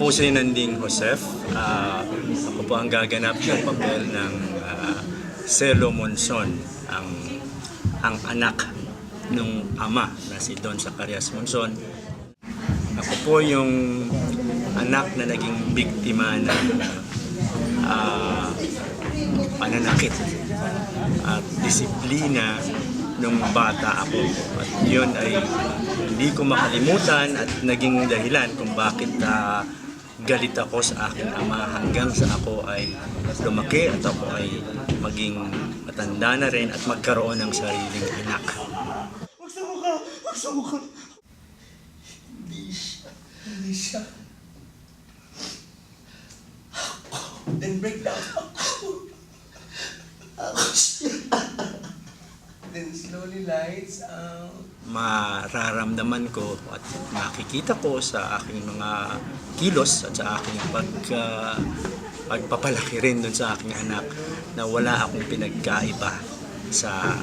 po si Nanding Josef. Ako po ang gaganap ng papel ng Celo Monzon, ang anak ng ama na si Don Zacarias Monzon. Ako po yung anak na naging biktima ng pananakit at disiplina nung bata ako. At yun ay hindi ko makalimutan at naging dahilan kung bakit galit ako sa aking ama hanggang sa ako ay lumaki at ako ay maging matanda na rin at magkaroon ng sariling anak. Wag sa mukha! Wag sa mukha! Hindi siya. Hindi siya. Then break down. Then slowly lights out. Mararamdaman ko at makikita ko sa aking mga kilos at sa aking pagpapalaki rin dun sa aking anak na wala akong pinagkaiba sa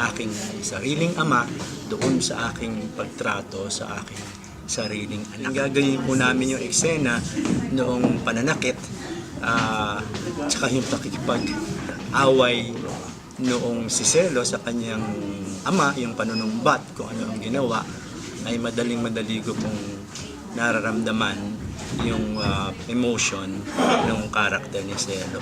aking sariling ama doon sa aking pagtrato sa aking sariling anak. Gagawin po namin yung eksena noong pananakit tsaka yung pakikipag-away noong si Celo sa kanyang ama, yung panunumbat kung ano ang ginawa, ay madaling-madali ko pong nararamdaman yung emotion ng karakter ni Celo.